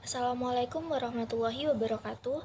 Assalamualaikum warahmatullahi wabarakatuh.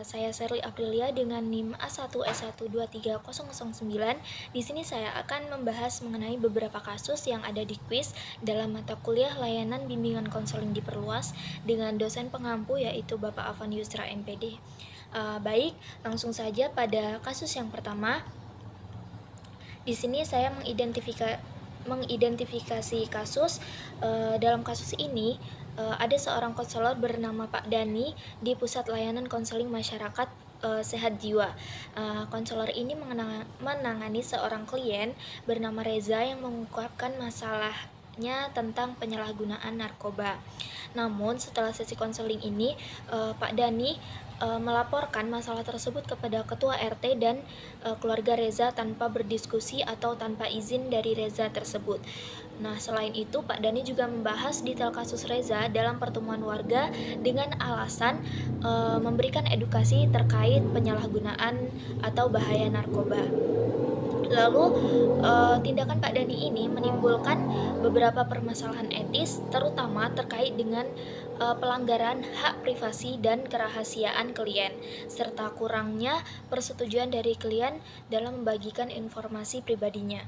Saya Sherly Aprilia dengan NIM A1S1230009. Di sini saya akan membahas mengenai beberapa kasus yang ada di kuis dalam mata kuliah layanan bimbingan konseling diperluas dengan dosen pengampu yaitu Bapak Afan Yusra MPD. Baik, langsung saja pada kasus yang pertama. Di sini saya mengidentifikasi kasus. Dalam kasus ini ada seorang konselor bernama Pak Dani di Pusat Layanan Konseling Masyarakat Sehat Jiwa. Konselor ini menangani seorang klien bernama Reza yang mengungkapkan masalahnya tentang penyalahgunaan narkoba. Namun setelah sesi konseling ini, Pak Dani melaporkan masalah tersebut kepada Ketua RT dan keluarga Reza tanpa berdiskusi atau tanpa izin dari Reza tersebut. Nah, selain itu, Pak Dani juga membahas detail kasus Reza dalam pertemuan warga dengan alasan memberikan edukasi terkait penyalahgunaan atau bahaya narkoba. Lalu, tindakan Pak Dani ini menimbulkan beberapa permasalahan etis, terutama terkait dengan pelanggaran hak privasi dan kerahasiaan klien, serta kurangnya persetujuan dari klien dalam membagikan informasi pribadinya.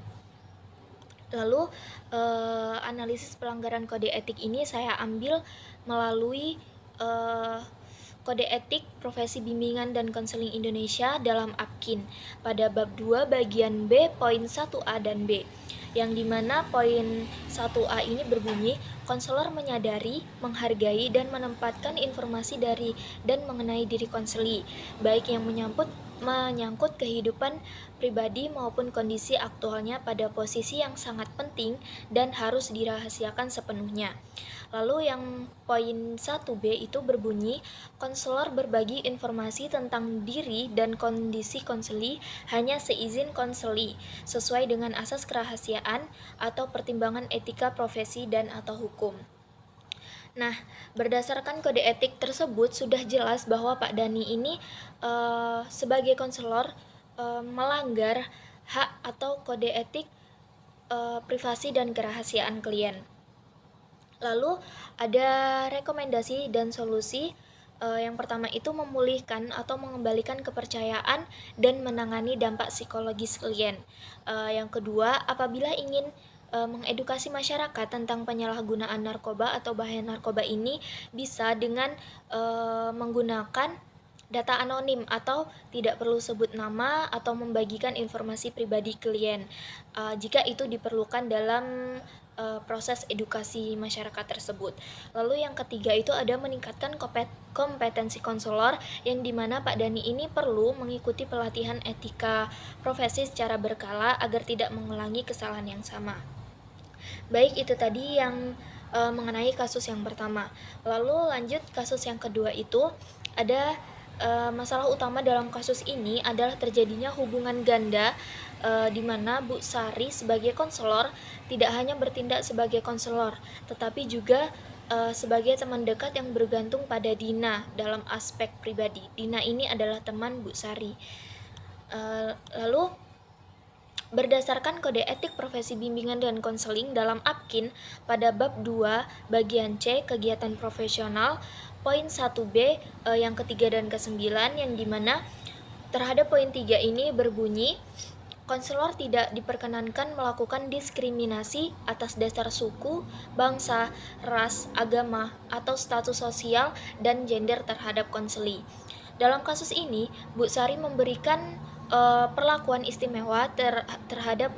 Lalu, analisis pelanggaran kode etik ini saya ambil melalui Kode Etik Profesi Bimbingan dan Konseling Indonesia dalam APKIN pada bab 2 bagian B poin 1A dan B, yang dimana poin 1A ini berbunyi, konselor menyadari, menghargai, dan menempatkan informasi dari dan mengenai diri konseli, baik yang menyangkut kehidupan pribadi maupun kondisi aktualnya pada posisi yang sangat penting dan harus dirahasiakan sepenuhnya. Lalu yang poin 1B itu berbunyi, konselor berbagi informasi tentang diri dan kondisi konseli hanya seizin konseli, sesuai dengan asas kerahasiaan atau pertimbangan etika profesi dan atau hukum. Nah, berdasarkan kode etik tersebut sudah jelas bahwa Pak Dani ini sebagai konselor melanggar hak atau kode etik privasi dan kerahasiaan klien. Lalu ada rekomendasi dan solusi. Yang pertama itu memulihkan atau mengembalikan kepercayaan dan menangani dampak psikologis klien. Yang kedua, apabila ingin mengedukasi masyarakat tentang penyalahgunaan narkoba atau bahaya narkoba ini bisa dengan menggunakan data anonim atau tidak perlu sebut nama atau membagikan informasi pribadi klien jika itu diperlukan dalam proses edukasi masyarakat tersebut. Lalu yang ketiga itu ada meningkatkan kompetensi konselor, yang dimana Pak Dani ini perlu mengikuti pelatihan etika profesi secara berkala agar tidak mengulangi kesalahan yang sama. Baik, itu tadi yang mengenai kasus yang pertama. Lalu lanjut kasus yang kedua itu ada masalah utama dalam kasus ini adalah terjadinya hubungan ganda di mana Bu Sari sebagai konselor tidak hanya bertindak sebagai konselor, tetapi juga sebagai teman dekat yang bergantung pada Dina dalam aspek pribadi. Dina ini adalah teman Bu Sari. Lalu berdasarkan Kode Etik Profesi Bimbingan dan Konseling dalam APKIN pada bab 2 bagian C kegiatan profesional poin 1B yang ketiga dan ke-9, yang dimana terhadap poin 3 ini berbunyi, konselor tidak diperkenankan melakukan diskriminasi atas dasar suku, bangsa, ras, agama, atau status sosial dan gender terhadap konseli. Dalam kasus ini, Bu Sari memberikan perlakuan istimewa terhadap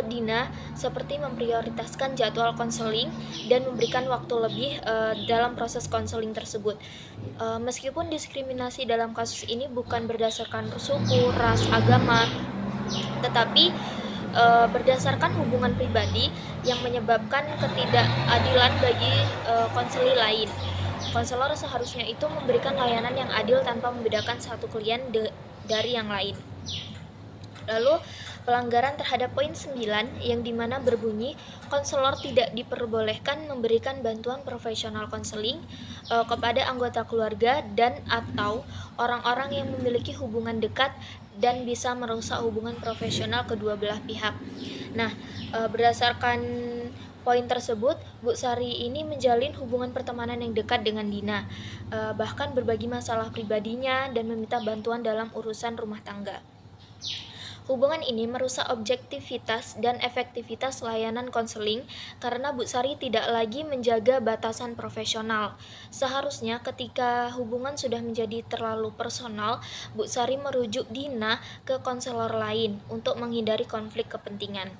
Dina seperti memprioritaskan jadwal konseling dan memberikan waktu lebih dalam proses konseling tersebut. Meskipun diskriminasi dalam kasus ini bukan berdasarkan suku, ras, agama, tetapi berdasarkan hubungan pribadi yang menyebabkan ketidakadilan bagi konseli lain. Konselor seharusnya itu memberikan layanan yang adil tanpa membedakan satu klien dari yang lain. Lalu pelanggaran terhadap poin 9 yang dimana berbunyi, konselor tidak diperbolehkan memberikan bantuan profesional konseling kepada anggota keluarga dan atau orang-orang yang memiliki hubungan dekat dan bisa merusak hubungan profesional kedua belah pihak. Nah, berdasarkan poin tersebut, Bu Sari ini menjalin hubungan pertemanan yang dekat dengan Dina, bahkan berbagi masalah pribadinya dan meminta bantuan dalam urusan rumah tangga. Hubungan ini merusak objektivitas dan efektivitas layanan konseling karena Bu Sari tidak lagi menjaga batasan profesional. Seharusnya ketika hubungan sudah menjadi terlalu personal, Bu Sari merujuk Dina ke konselor lain untuk menghindari konflik kepentingan.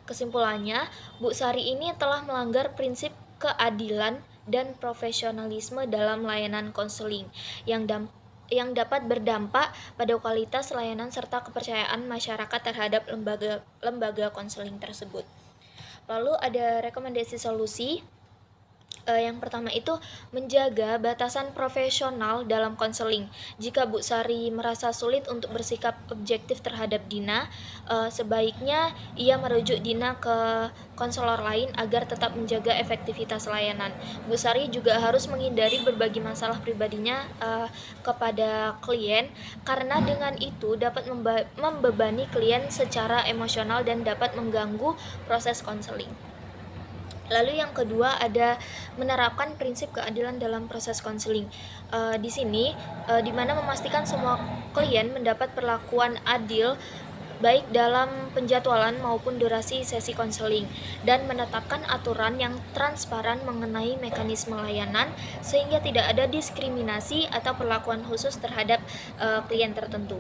Kesimpulannya, Bu Sari ini telah melanggar prinsip keadilan dan profesionalisme dalam layanan konseling yang dapat berdampak pada kualitas layanan serta kepercayaan masyarakat terhadap lembaga konseling tersebut. Lalu ada rekomendasi solusi. Yang pertama itu menjaga batasan profesional dalam konseling. Jika Bu Sari merasa sulit untuk bersikap objektif terhadap Dina, sebaiknya ia merujuk Dina ke konselor lain agar tetap menjaga efektivitas layanan. Bu Sari juga harus menghindari berbagi masalah pribadinya kepada klien, karena dengan itu dapat membebani klien secara emosional dan dapat mengganggu proses konseling. Lalu yang kedua ada menerapkan prinsip keadilan dalam proses konseling. Di sini di mana memastikan semua klien mendapat perlakuan adil baik dalam penjadwalan maupun durasi sesi konseling, dan menetapkan aturan yang transparan mengenai mekanisme layanan sehingga tidak ada diskriminasi atau perlakuan khusus terhadap klien tertentu.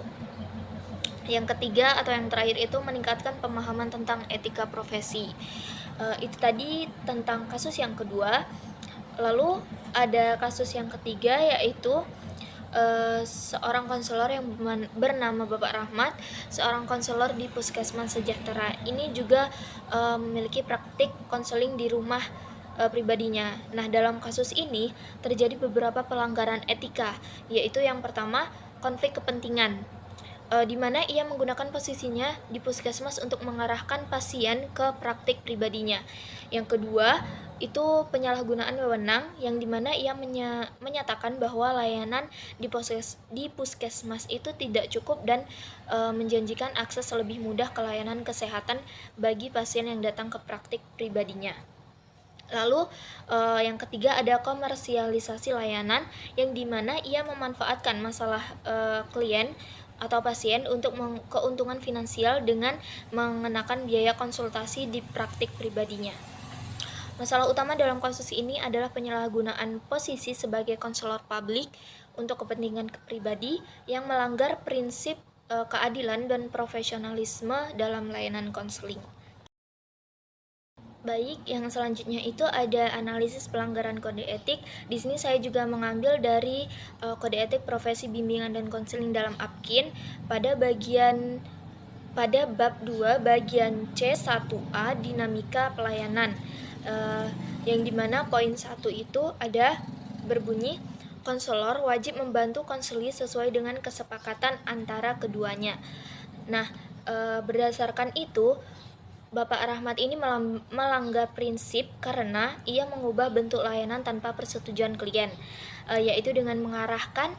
Yang ketiga atau yang terakhir itu meningkatkan pemahaman tentang etika profesi. Itu tadi tentang kasus yang kedua. Lalu ada kasus yang ketiga, yaitu seorang konselor yang bernama Bapak Rahmat, seorang konselor di Puskesmas Sejahtera. Ini juga memiliki praktik konseling di rumah pribadinya. Nah, dalam kasus ini terjadi beberapa pelanggaran etika, yaitu yang pertama, konflik kepentingan, di mana ia menggunakan posisinya di puskesmas untuk mengarahkan pasien ke praktik pribadinya. Yang kedua, itu penyalahgunaan wewenang, yang dimana ia menyatakan bahwa layanan di puskesmas itu tidak cukup dan menjanjikan akses lebih mudah ke layanan kesehatan bagi pasien yang datang ke praktik pribadinya. Lalu yang ketiga ada komersialisasi layanan, yang dimana ia memanfaatkan masalah klien atau pasien untuk keuntungan finansial dengan mengenakan biaya konsultasi di praktik pribadinya. Masalah utama dalam kasus ini adalah penyalahgunaan posisi sebagai konselor publik untuk kepentingan pribadi yang melanggar prinsip keadilan dan profesionalisme dalam layanan konseling. Baik, yang selanjutnya itu ada analisis pelanggaran kode etik. Di sini saya juga mengambil dari kode etik profesi bimbingan dan konseling dalam APKIN pada bab 2 bagian C1A dinamika pelayanan, yang dimana poin 1 itu ada berbunyi konselor wajib membantu konseli sesuai dengan kesepakatan antara keduanya. Nah, berdasarkan itu Bapak Rahmat ini melanggar prinsip karena ia mengubah bentuk layanan tanpa persetujuan klien, yaitu dengan mengarahkan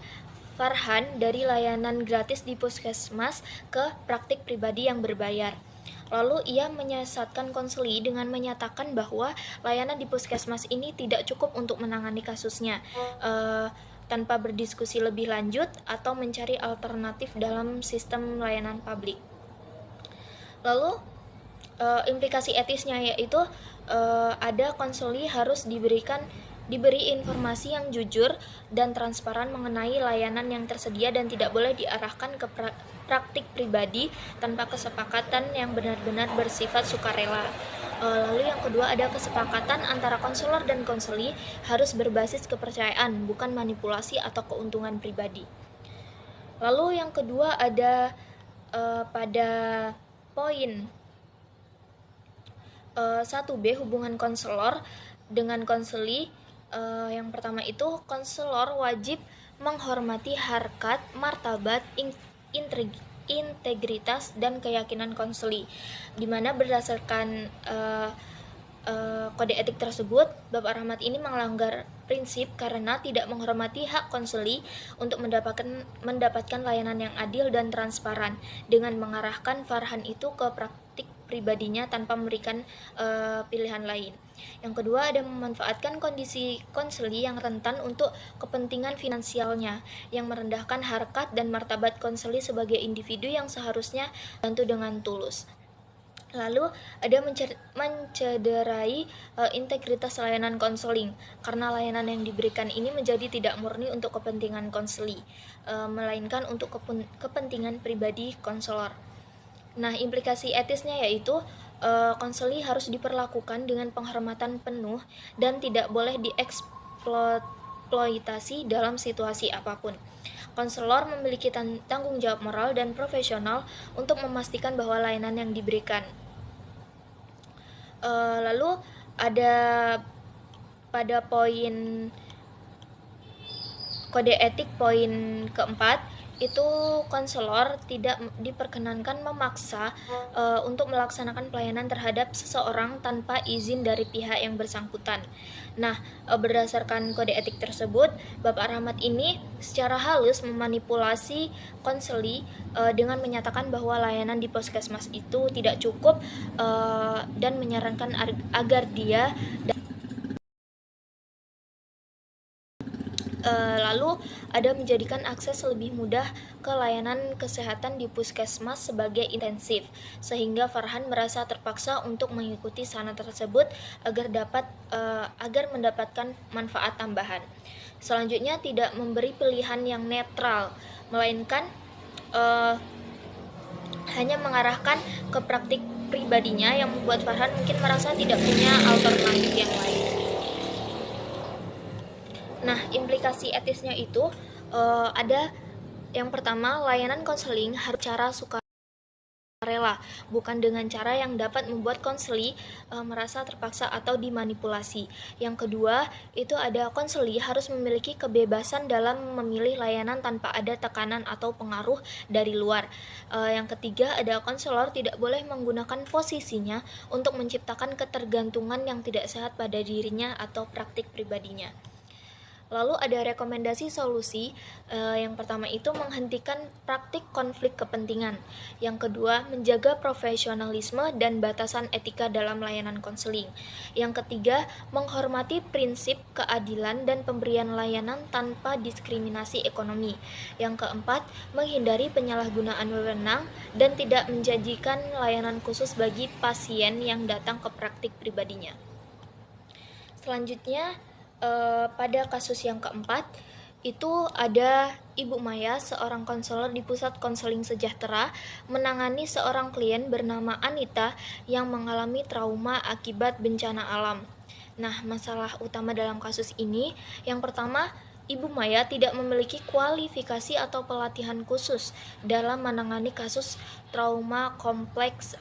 Farhan dari layanan gratis di puskesmas ke praktik pribadi yang berbayar. Lalu ia menyesatkan konseli dengan menyatakan bahwa layanan di puskesmas ini tidak cukup untuk menangani kasusnya, tanpa berdiskusi lebih lanjut atau mencari alternatif dalam sistem layanan publik. Lalu implikasi etisnya yaitu ada konseli harus diberi informasi yang jujur dan transparan mengenai layanan yang tersedia dan tidak boleh diarahkan ke praktik pribadi tanpa kesepakatan yang benar-benar bersifat sukarela. Lalu yang kedua ada kesepakatan antara konselor dan konseli harus berbasis kepercayaan, bukan manipulasi atau keuntungan pribadi. Lalu yang kedua ada pada poin 1B hubungan konselor dengan konseli. Yang pertama itu konselor wajib menghormati harkat, martabat, integritas dan keyakinan konseli, di mana berdasarkan kode etik tersebut Bapak Rahmat ini melanggar prinsip karena tidak menghormati hak konseli untuk mendapatkan layanan yang adil dan transparan dengan mengarahkan Farhan itu ke praktik pribadinya tanpa memberikan pilihan lain. Yang kedua, ada memanfaatkan kondisi konseli yang rentan untuk kepentingan finansialnya, yang merendahkan harkat dan martabat konseli sebagai individu yang seharusnya bantu dengan tulus. Lalu ada mencederai integritas layanan konseling, karena layanan yang diberikan ini menjadi tidak murni untuk kepentingan konseli, melainkan untuk kepentingan pribadi konselor. Nah, implikasi etisnya yaitu konseli harus diperlakukan dengan penghormatan penuh dan tidak boleh dieksploitasi dalam situasi apapun. Konselor memiliki tanggung jawab moral dan profesional untuk memastikan bahwa layanan yang diberikan. Lalu ada pada poin kode etik poin keempat, itu konselor tidak diperkenankan memaksa untuk melaksanakan pelayanan terhadap seseorang tanpa izin dari pihak yang bersangkutan. Nah, berdasarkan kode etik tersebut, Bapak Rahmat ini secara halus memanipulasi konseli dengan menyatakan bahwa layanan di puskesmas itu tidak cukup dan menyarankan agar dia lalu ada menjadikan akses lebih mudah ke layanan kesehatan di puskesmas sebagai intensif, sehingga Farhan merasa terpaksa untuk mengikuti sana tersebut agar mendapatkan manfaat tambahan. Selanjutnya, tidak memberi pilihan yang netral, melainkan hanya mengarahkan ke praktik pribadinya yang membuat Farhan mungkin merasa tidak punya alternatif yang lain. Nah, implikasi etisnya itu ada yang pertama, layanan konseling harus cara sukarela, bukan dengan cara yang dapat membuat konseli merasa terpaksa atau dimanipulasi. Yang kedua, itu ada konseli harus memiliki kebebasan dalam memilih layanan tanpa ada tekanan atau pengaruh dari luar. Yang ketiga, ada konselor tidak boleh menggunakan posisinya untuk menciptakan ketergantungan yang tidak sehat pada dirinya atau praktik pribadinya. Lalu ada rekomendasi solusi, yang pertama itu menghentikan praktik konflik kepentingan. Yang kedua, menjaga profesionalisme dan batasan etika dalam layanan konseling. Yang ketiga, menghormati prinsip keadilan dan pemberian layanan tanpa diskriminasi ekonomi. Yang keempat, menghindari penyalahgunaan wewenang dan tidak menjanjikan layanan khusus bagi pasien yang datang ke praktik pribadinya. Selanjutnya, pada kasus yang keempat, itu ada Ibu Maya, seorang konselor di Pusat Konseling Sejahtera, menangani seorang klien bernama Anita yang mengalami trauma akibat bencana alam. Nah, masalah utama dalam kasus ini, yang pertama, Ibu Maya tidak memiliki kualifikasi atau pelatihan khusus dalam menangani kasus trauma kompleks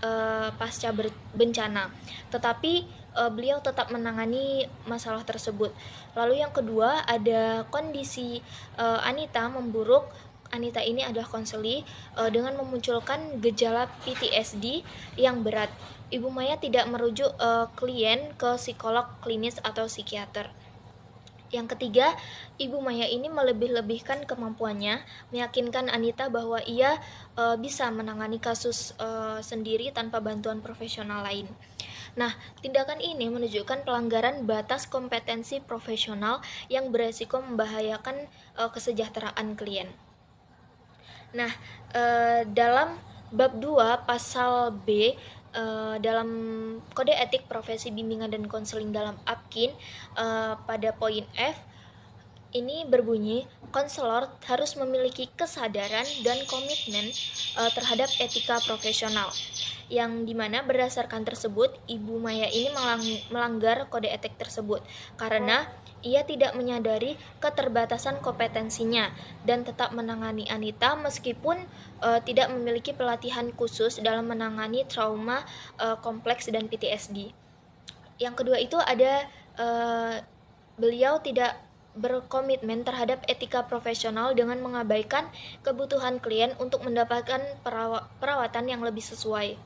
pasca bencana. Tetapi beliau tetap menangani masalah tersebut. Lalu yang kedua, ada kondisi Anita memburuk. Anita ini adalah konseli dengan memunculkan gejala PTSD yang berat. Ibu Maya tidak merujuk klien ke psikolog klinis atau psikiater. Yang ketiga, Ibu Maya ini melebih-lebihkan kemampuannya, meyakinkan Anita bahwa ia bisa menangani kasus sendiri tanpa bantuan profesional lain. Nah, tindakan ini menunjukkan pelanggaran batas kompetensi profesional yang beresiko membahayakan kesejahteraan klien. Nah, dalam bab 2 pasal B dalam Kode Etik Profesi Bimbingan dan Konseling dalam APKIN, pada poin F ini berbunyi, konselor harus memiliki kesadaran dan komitmen terhadap etika profesional, yang dimana berdasarkan tersebut Ibu Maya ini melanggar kode etik tersebut karena ia tidak menyadari keterbatasan kompetensinya dan tetap menangani Anita meskipun tidak memiliki pelatihan khusus dalam menangani trauma kompleks dan PTSD. Yang kedua itu ada beliau tidak berkomitmen terhadap etika profesional dengan mengabaikan kebutuhan klien untuk mendapatkan perawatan yang lebih sesuai.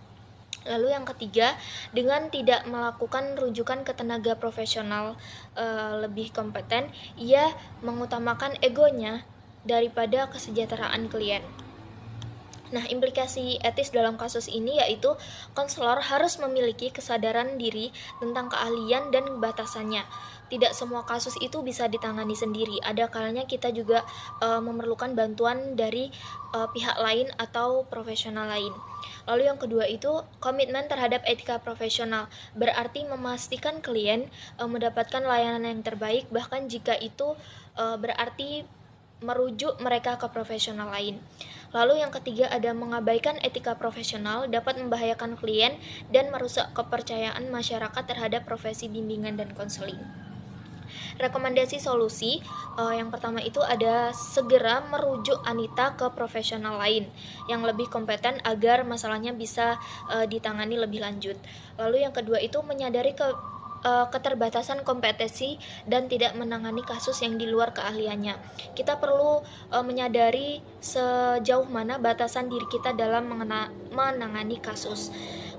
Lalu yang ketiga, dengan tidak melakukan rujukan ke tenaga profesional lebih kompeten, ia mengutamakan egonya daripada kesejahteraan klien. Nah, implikasi etis dalam kasus ini yaitu konselor harus memiliki kesadaran diri tentang keahlian dan batasannya. Tidak semua kasus itu bisa ditangani sendiri. Ada kalanya kita juga memerlukan bantuan dari pihak lain atau profesional lain. Lalu yang kedua itu komitmen terhadap etika profesional. Berarti memastikan klien mendapatkan layanan yang terbaik bahkan jika itu berarti merujuk mereka ke profesional lain. Lalu yang ketiga ada mengabaikan etika profesional dapat membahayakan klien dan merusak kepercayaan masyarakat terhadap profesi bimbingan dan konseling. Rekomendasi solusi yang pertama itu ada segera merujuk Anita ke profesional lain yang lebih kompeten agar masalahnya bisa ditangani lebih lanjut. Lalu yang kedua itu menyadari keterbatasan kompetensi dan tidak menangani kasus yang di luar keahliannya. Kita perlu menyadari sejauh mana batasan diri kita dalam menangani kasus.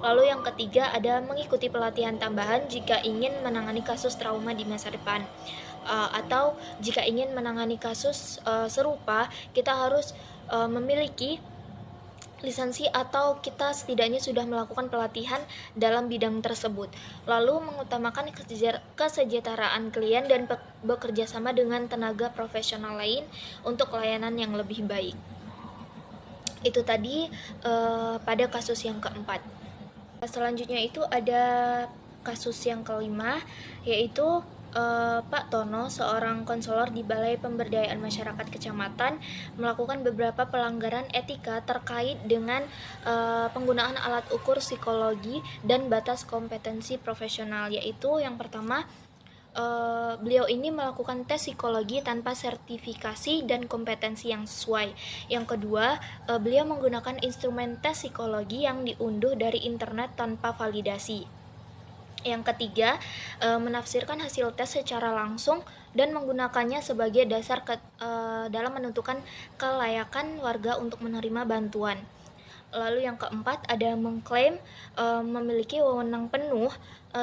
Lalu yang ketiga ada mengikuti pelatihan tambahan jika ingin menangani kasus trauma di masa depan. Atau jika ingin menangani kasus serupa, kita harus memiliki lisensi atau kita setidaknya sudah melakukan pelatihan dalam bidang tersebut. Lalu mengutamakan kesejahteraan klien dan bekerja sama dengan tenaga profesional lain untuk layanan yang lebih baik. Itu tadi pada kasus yang keempat. Selanjutnya itu ada kasus yang kelima, yaitu Pak Tono, seorang konselor di Balai Pemberdayaan Masyarakat Kecamatan, melakukan beberapa pelanggaran etika terkait dengan penggunaan alat ukur psikologi dan batas kompetensi profesional, yaitu yang pertama, beliau ini melakukan tes psikologi tanpa sertifikasi dan kompetensi yang sesuai. Yang kedua, beliau menggunakan instrumen tes psikologi yang diunduh dari internet tanpa validasi. Yang ketiga, menafsirkan hasil tes secara langsung dan menggunakannya sebagai dasar dalam menentukan kelayakan warga untuk menerima bantuan. Lalu yang keempat ada mengklaim memiliki wewenang penuh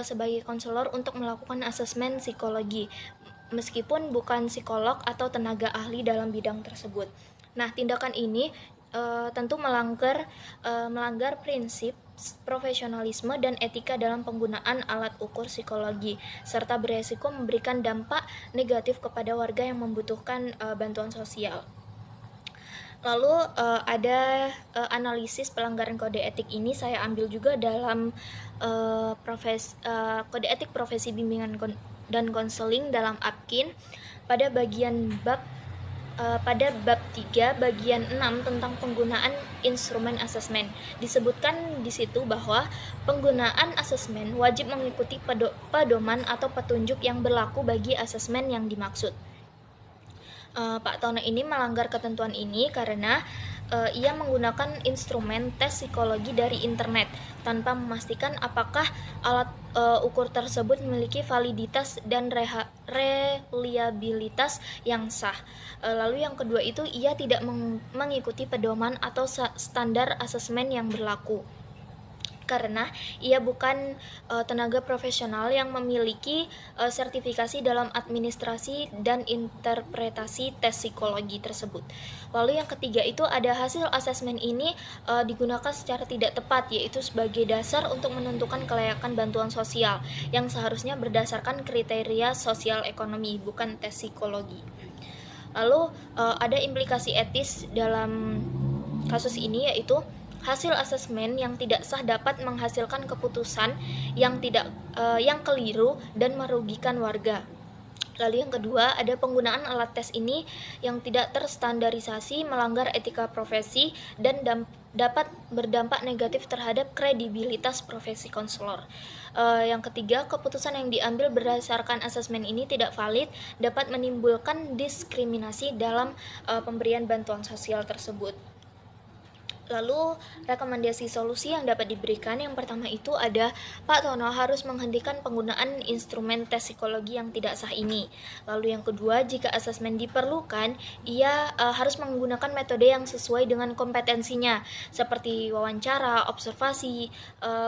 sebagai konselor untuk melakukan asesmen psikologi, meskipun bukan psikolog atau tenaga ahli dalam bidang tersebut. Nah, tindakan ini tentu melanggar prinsip profesionalisme dan etika dalam penggunaan alat ukur psikologi, serta beresiko memberikan dampak negatif kepada warga yang membutuhkan bantuan sosial. Lalu ada analisis pelanggaran kode etik ini saya ambil juga dalam kode etik profesi bimbingan dan konseling dalam APKIN pada bagian pada bab 3 bagian 6 tentang penggunaan instrumen asesmen. Disebutkan di situ bahwa penggunaan asesmen wajib mengikuti pedoman atau petunjuk yang berlaku bagi asesmen yang dimaksud. Pak Tono ini melanggar ketentuan ini karena ia menggunakan instrumen tes psikologi dari internet tanpa memastikan apakah alat ukur tersebut memiliki validitas dan reliabilitas yang sah. Lalu yang kedua itu ia tidak mengikuti pedoman atau standar asesmen yang berlaku karena ia bukan tenaga profesional yang memiliki sertifikasi dalam administrasi dan interpretasi tes psikologi tersebut. Lalu yang ketiga itu ada hasil asesmen ini digunakan secara tidak tepat, yaitu sebagai dasar untuk menentukan kelayakan bantuan sosial yang seharusnya berdasarkan kriteria sosial ekonomi, bukan tes psikologi. Lalu ada implikasi etis dalam kasus ini, yaitu hasil asesmen yang tidak sah dapat menghasilkan keputusan yang keliru dan merugikan warga. Lalu yang kedua, ada penggunaan alat tes ini yang tidak terstandarisasi, melanggar etika profesi dan dapat berdampak negatif terhadap kredibilitas profesi konselor. Yang ketiga, keputusan yang diambil berdasarkan asesmen ini tidak valid, dapat menimbulkan diskriminasi dalam pemberian bantuan sosial tersebut. Lalu rekomendasi solusi yang dapat diberikan yang pertama itu ada Pak Tono harus menghentikan penggunaan instrumen tes psikologi yang tidak sah ini. Lalu yang kedua, jika asesmen diperlukan, ia harus menggunakan metode yang sesuai dengan kompetensinya seperti wawancara, observasi,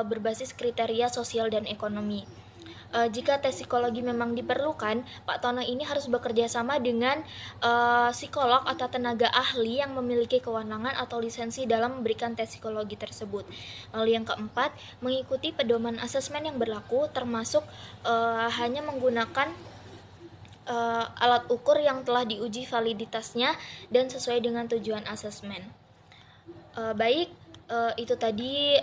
berbasis kriteria sosial dan ekonomi. Jika tes psikologi memang diperlukan, Pak Tono ini harus bekerja sama dengan psikolog atau tenaga ahli yang memiliki kewenangan atau lisensi dalam memberikan tes psikologi tersebut. Lalu yang keempat, mengikuti pedoman asesmen yang berlaku, termasuk hanya menggunakan alat ukur yang telah diuji validitasnya dan sesuai dengan tujuan asesmen. Baik, itu tadi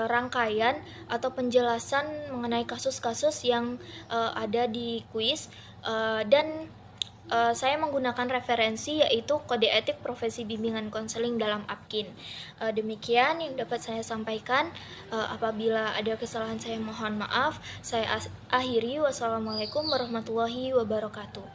rangkaian atau penjelasan mengenai kasus-kasus yang ada di kuis, dan saya menggunakan referensi yaitu Kode Etik Profesi Bimbingan Konseling dalam APKIN. Demikian yang dapat saya sampaikan. Apabila ada kesalahan saya mohon maaf. Saya akhiri. Wassalamualaikum warahmatullahi wabarakatuh.